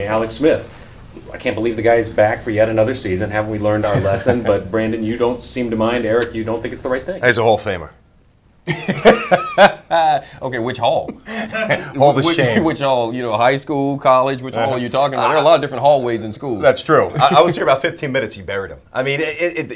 Alex Smith, I can't believe the guy's back for yet another season. Haven't we learned our lesson? But Brandon, you don't seem to mind. Eric, you don't think it's the right thing. He's a Hall of Famer. Okay, which hall? Hall of Shame. Which hall? High school, college. Which hall are you talking about? There are a lot of different hallways in schools. That's true. I was here about 15 minutes. He buried him. I mean,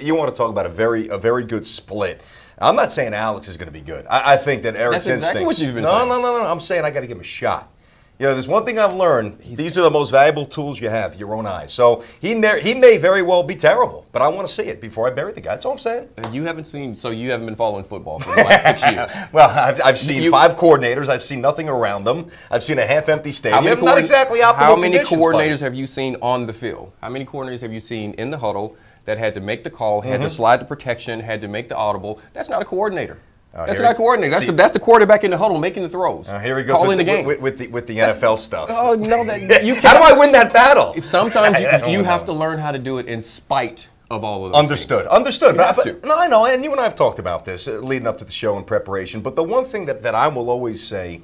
you want to talk about a very good split. I'm not saying Alex is going to be good. I think that Eric's That's exactly instincts. what you've been saying. No. I'm saying I got to give him a shot. There's one thing I've learned. These are the most valuable tools you have, your own eyes. So he may very well be terrible, but I want to see it before I bury the guy. That's all I'm saying. You haven't been following football for the last 6 years. Well, I've seen 5 coordinators. I've seen nothing around them. I've seen a half-empty stadium. Not exactly optimal How many conditions, coordinators have you seen on the field? How many coordinators have you seen in the huddle that had to make the call, had to slide the protection, had to make the audible? That's not a coordinator. That's not a coordinator. That's the quarterback in the huddle making the throws. Here he goes calling with the game. With the NFL stuff. Oh, no. You How do I win that battle? Sometimes you have to learn how to do it in spite of all of those Understood. You have to. No, I know, and you and I have talked about this leading up to the show in preparation, but the one thing that I will always say,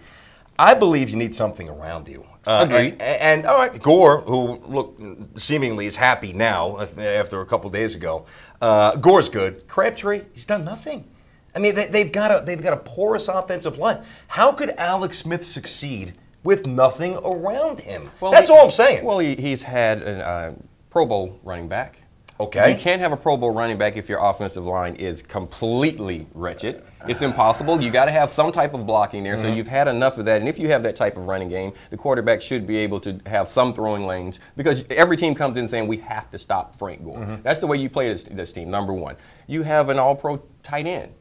I believe you need something around you. Agreed. And all right, Gore, who seemingly is happy now after a couple days ago, Gore's good. Crabtree, he's done nothing. I mean, they've got a porous offensive line. How could Alex Smith succeed with nothing around him? Well, that's all I'm saying. Well, he's had a Pro Bowl running back. Okay. You can't have a Pro Bowl running back if your offensive line is completely wretched. It's impossible. You got to have some type of blocking there. So you've had enough of that. And if you have that type of running game, the quarterback should be able to have some throwing lanes because every team comes in saying we have to stop Frank Gore. That's the way you play this team. Number one, you have an All-Pro tight end.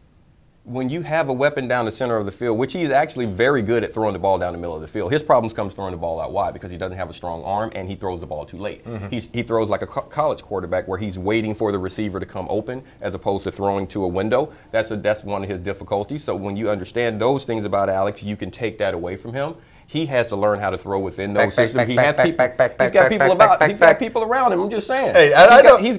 When you have a weapon down the center of the field, which he's actually very good at throwing the ball down the middle of the field, his problems comes throwing the ball out wide because he doesn't have a strong arm and he throws the ball too late. He throws like a college quarterback where he's waiting for the receiver to come open as opposed to throwing to a window. That's one of his difficulties. So when you understand those things about Alex, you can take that away from him. He has to learn how to throw within those systems. He's got people around him. I'm just saying. Hey, he's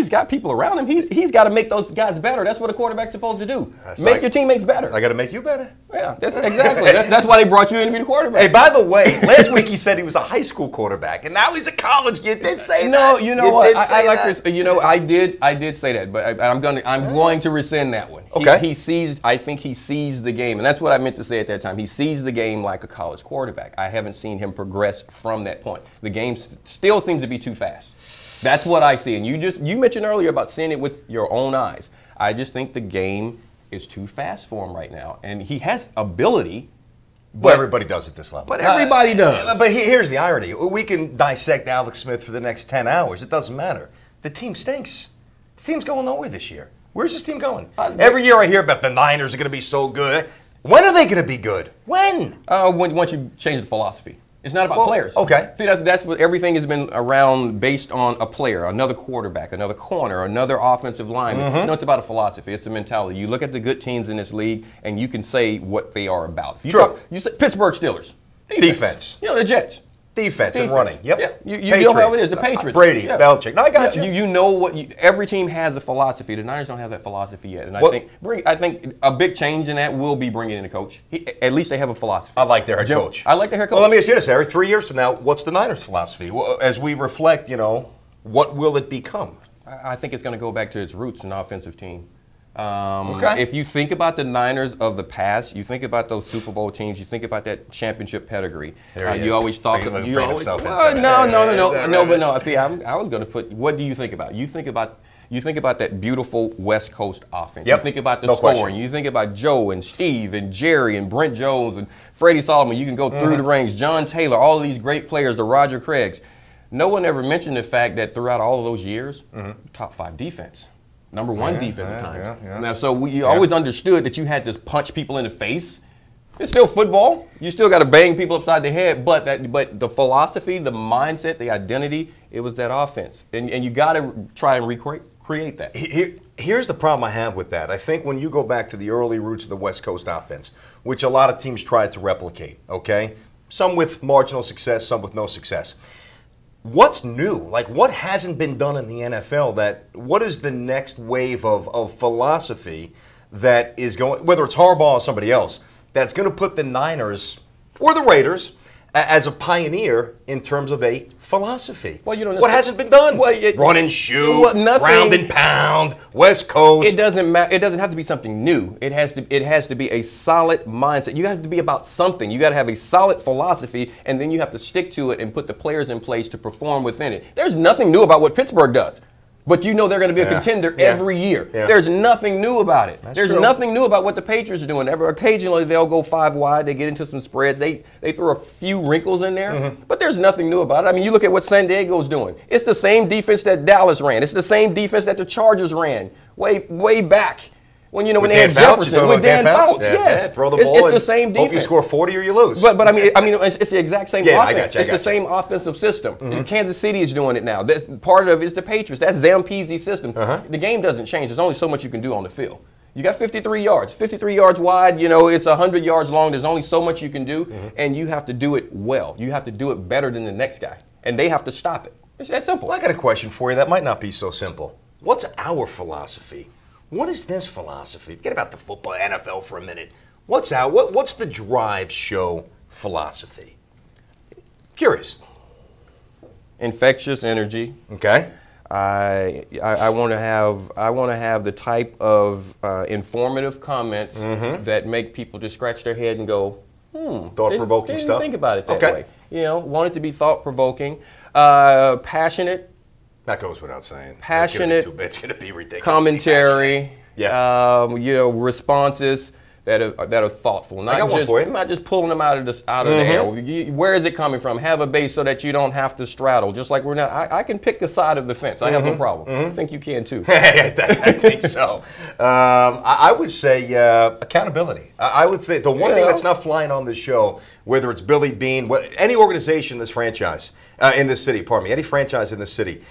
got people around him. He's got to make those guys better. That's what a quarterback's supposed to do. Make your teamates better. I got to make you better. Yeah, that's exactly. that's why they brought you in to be the quarterback. Hey, by the way, last week he said he was a high school quarterback, and now he's a college. You did say that. No, you know what? I like this. I did say that, but I'm going to rescind that one. Okay. I think he sees the game, and that's what I meant to say at that time. He sees the game like a college quarterback. I haven't seen him progress from that point. The game still seems to be too fast. That's what I see. And you mentioned earlier about seeing it with your own eyes. I just think the game is too fast for him right now. And he has ability. But everybody does at this level. But everybody does. But here's the irony. We can dissect Alex Smith for the next 10 hours. It doesn't matter. The team stinks. This team's going nowhere this year. Where's this team going? Every year I hear about the Niners are going to be so good. When are they going to be good? When? Once you change the philosophy. It's not about players. Okay. See, that's what everything has been around based on a player, another quarterback, another corner, another offensive lineman. No, it's about a philosophy. It's a mentality. You look at the good teams in this league, and you can say what they are about. You say Pittsburgh Steelers. Defense. The Jets. Defense and running. Yep. Yeah. You know how it is. The Patriots. Brady, Belichick. No, I got you. You know what? Every team has a philosophy. The Niners don't have that philosophy yet, and I think a big change in that will be bringing in a coach. At least they have a philosophy. I like their head coach. I like their head coach. Well, let me ask you this, Eric. 3 years from now, what's the Niners' philosophy? Well, as we reflect, what will it become? I think it's going to go back to its roots, an offensive team. Okay. If you think about the Niners of the past, you think about those Super Bowl teams, you think about that championship pedigree. You always talk about no. See, I was going to put. What do you think about? You think about that beautiful West Coast offense. Yep. You think about the scoring. Question. You think about Joe and Steve and Jerry and Brent Jones and Freddie Solomon. You can go through the ranks. John Taylor, all of these great players, the Roger Craigs. No one ever mentioned the fact that throughout all of those years, top 5 defense. Number 1 defense at times. Now, so we always understood that you had to punch people in the face. It's still football. You still got to bang people upside the head. But the philosophy, the mindset, the identity, it was that offense. And you got to try and recreate that. Here's the problem I have with that. I think when you go back to the early roots of the West Coast offense, which a lot of teams tried to replicate, okay? Some with marginal success, some with no success. What's new? Like, what hasn't been done in the NFL? What is the next wave of philosophy that is going, whether it's Harbaugh or somebody else, that's going to put the Niners or the Raiders as a pioneer in terms of a philosophy. Well, you don't what hasn't been done? Well, run and shoot, nothing, ground and pound, West Coast. It doesn't matter. It doesn't have to be something new. It has to be a solid mindset. You have to be about something. You got to have a solid philosophy, and then you have to stick to it and put the players in place to perform within it. There's nothing new about what Pittsburgh does. But you know they're going to be a contender every year. Yeah. There's nothing new about it. There's nothing new about what the Patriots are doing. Occasionally they'll go 5 wide. They get into some spreads. They throw a few wrinkles in there. But there's nothing new about it. I mean, you look at what San Diego's doing. It's the same defense that Dallas ran. It's the same defense that the Chargers ran way back. When they had Jefferson, with Dan Fouts, yes, throw the ball. It's the same defense. Hope you score 40 or you lose. But I mean, it's the exact same offense. I got you. It's the same offensive system. Kansas City is doing it now. Part of it is the Patriots. That's Zampese's system. The game doesn't change. There's only so much you can do on the field. You got 53 yards. 53 yards wide, it's 100 yards long. There's only so much you can do, and you have to do it well. You have to do it better than the next guy, and they have to stop it. It's that simple. Well, I got a question for you that might not be so simple. What's our philosophy? What is this philosophy? Forget about the football, NFL for a minute. What's the Drive Show philosophy? Curious. Infectious energy. Okay. I want to have the type of informative comments that make people just scratch their head and go, thought-provoking stuff. Think about it that way. Want it to be thought-provoking, passionate. That goes without saying. Passionate. It's going to be ridiculous. Commentary. Responses that are thoughtful. I got one for you. Not just pulling them out of the air. Where is it coming from? Have a base so that you don't have to straddle. Just like we're not. I can pick the side of the fence. I have no problem. I think you can too. I think so. I would say accountability. I would think the one thing that's not flying on this show, whether it's Billy Bean, any organization in this franchise, in this city, any franchise in this city,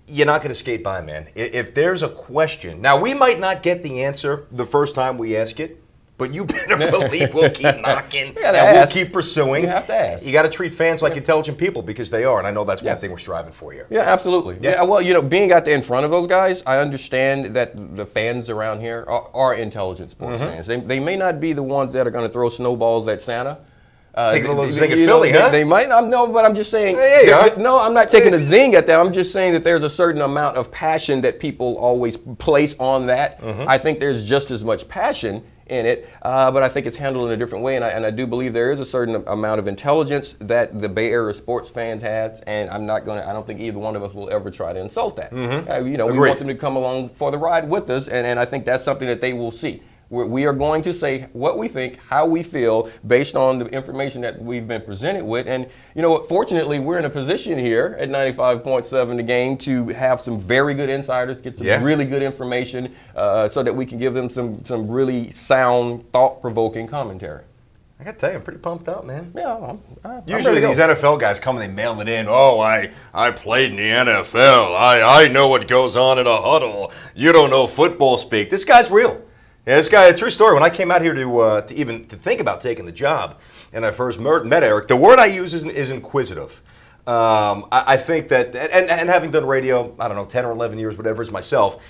you're not going to skate by, man. If there's a question, now we might not get the answer the first time we ask it, but you better believe we'll keep knocking and we'll keep pursuing. You have to ask. You got to treat fans like intelligent people because they are, and I know that's one thing we're striving for here. Yeah, absolutely. Yeah, well, being out there in front of those guys, I understand that the fans around here are intelligent sports fans. They may not be the ones that are going to throw snowballs at Santa. Taking a little zing at Philly, huh? They might not know, but I'm just saying. No, I'm not taking a zing at them. I'm just saying that there's a certain amount of passion that people always place on that. I think there's just as much passion in it, but I think it's handled in a different way, and I do believe there is a certain amount of intelligence that the Bay Area sports fans has, and I don't think either one of us will ever try to insult that. We want them to come along for the ride with us, and I think that's something that they will see. We are going to say what we think, how we feel, based on the information that we've been presented with. And, fortunately, we're in a position here at 95.7 The Game to have some very good insiders, get some really good information so that we can give them some really sound, thought-provoking commentary. I got to tell you, I'm pretty pumped out, man. Yeah, usually these NFL guys come and they mail it in. Oh, I played in the NFL. I know what goes on in a huddle. You don't know football speak. This guy's real. Yeah, this guy, a true story. When I came out here to think about taking the job, and I first met Eric, the word I use is inquisitive. I think that, and having done radio, I don't know, 10 or 11 years, whatever, as myself,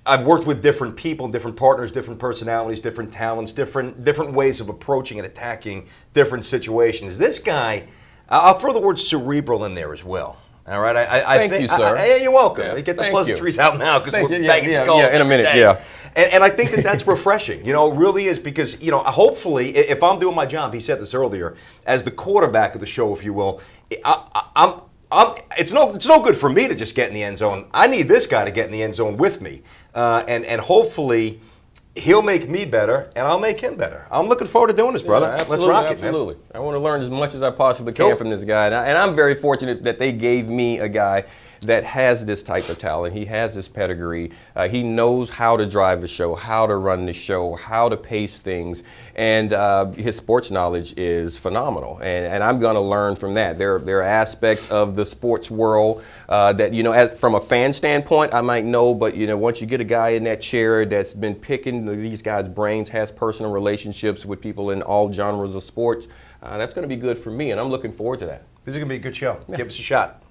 I've worked with different people, different partners, different personalities, different talents, different ways of approaching and attacking different situations. This guy, I'll throw the word cerebral in there as well. All right, Thank you, sir. You're welcome. Get the pleasantries out now because we're banging skulls. Yeah, in a minute, And I think that's refreshing. It really is because, hopefully, if I'm doing my job, he said this earlier, as the quarterback of the show, if you will, it's no good for me to just get in the end zone. I need this guy to get in the end zone with me. And hopefully, he'll make me better, and I'll make him better. I'm looking forward to doing this, brother. Let's rock it, man. Absolutely. I want to learn as much as I possibly can from this guy. And I'm very fortunate that they gave me a guy that has this type of talent. He has this pedigree. He knows how to drive the show, how to run the show, how to pace things, and his sports knowledge is phenomenal. And I'm going to learn from that. There are aspects of the sports world that, from a fan standpoint, I might know, but, once you get a guy in that chair that's been picking these guys' brains, has personal relationships with people in all genres of sports, that's going to be good for me, and I'm looking forward to that. This is going to be a good show. Give us a shot.